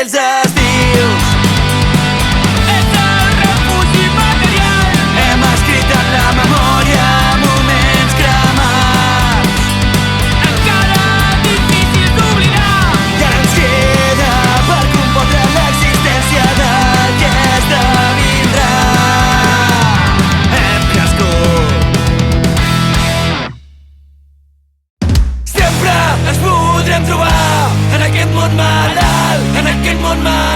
aquells estius. És el refugi material. Hem escrit en la memòria moments cremats, encara difícils d'oblidar. I ara ens queda per compondre l'existència del que esdevindrà. Hem crescut. Sempre ens podrem trobar en aquest món malalt, en aquest món malalt.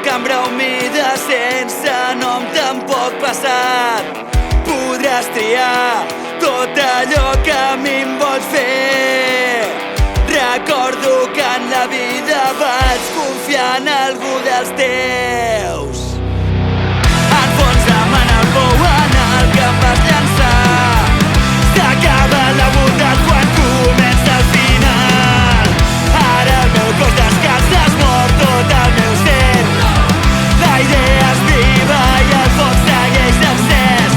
cambra humida sense nom tampoc passat. Podràs triar tot allò que a mi em vols fer. Recordo que en la vida vaig confiar en algú dels teus. Enfonsa'm en el pou en el que em vas llançar. S'acaba la bondat quan comença el final. Ara el meu cos descansa, es mor tot el meu ser. La idea és viva i el foc segueix encès.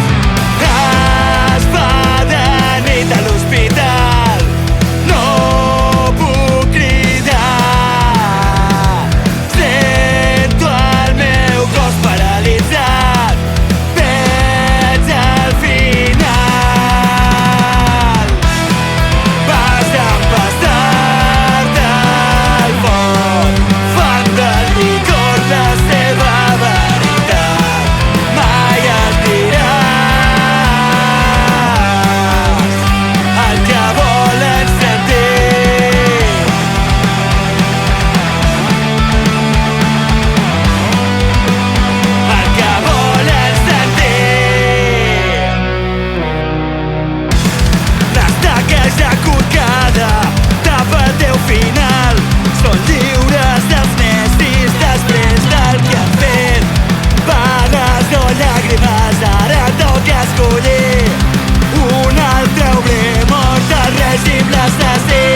Es fa de nit a l'hospital, no puc cridar. Sento el meu cos paralitzat, veig el final. Pas en pas tard al foc, fan del licor la seva veritat. Mai et diràs el que volen sentir. El que volen sentir. L'estaca executada tapa el teu final. Són lliures dels necis després del que han fet. Bales o llàgrimes, ara toca escollir. Un altre obrer mort al règim l'assassí.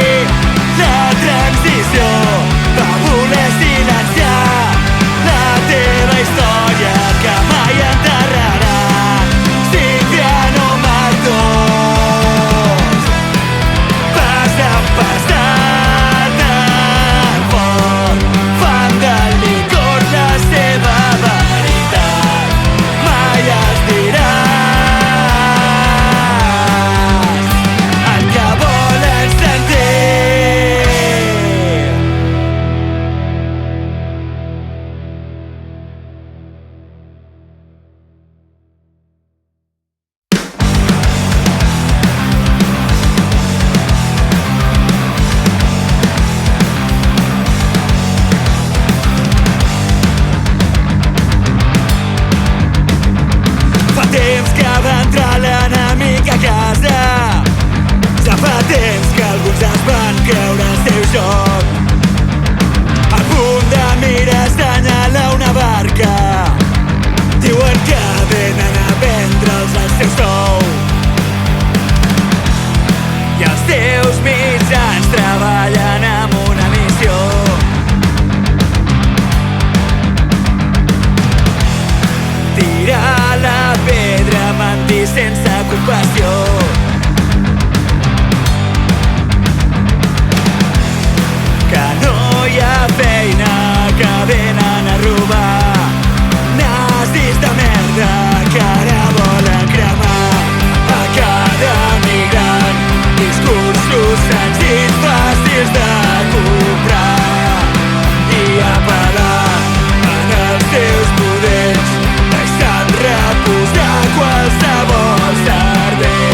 La transició va voler silenciar la teva història que mai enterrarà. Cipriano Martos, pas en pas tard al foc, fan del licor la seva veritat. Mai es diràs el que volen sentir. Fa temps que va entrar l'enemic a casa. Ja fa temps que alguns es van creure el seu joc. A punt de mirar assenyala una barca. Diuen que venen a vendre'ls el seu sou. I els teus mitjans treballen amb una missió. Tirar la pedra, mentir sense compassió. Que no hi ha feina, que venen a robar. Nazis de merda que ara volen cremar a cada migrant. Discursos senzills, fàcils de comprar i apel·lar en els teus poders. Deixant reposar qualsevol cervell.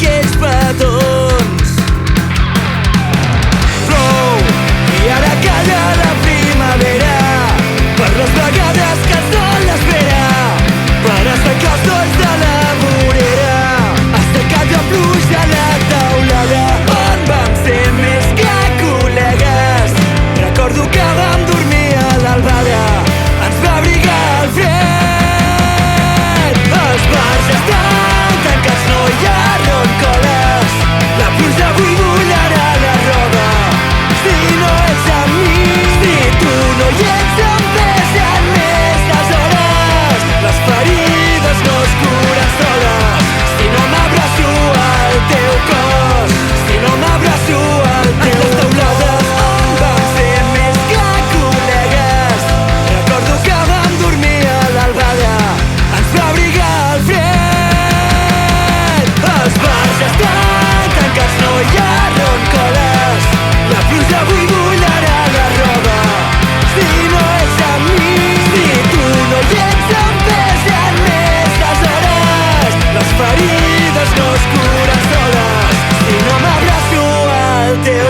aquells petons. Plou i ara calla la primavera per les vegades que el sol l'espera, per assecar els dolls de la vorera. Assecat la pluja a la teulada on vam ser més que col·legues. Recordo que vam dormir a l'albada, ens va abrigar el fred. Els bars estan tancats, no hi ha roncoles, la pluja avui mullarà la roba. Si no ets amb mi, si tu no hi ets, em pesen més les hores. Les ferides no es curen soles si no m'abraço al teu cos, si no m'abraço al teu cos. Teulades on vam ser més que col·legues. Recordo que vam dormir a l'albada, ens va abrigar el fred. Els bars estan tancats, no hi ha roncoles, la pluja avui mullarà la roba. Si no ets amb mi, si tu no hi ets, em pesen més les hores. Les ferides no es curen soles si no m'abraço al teu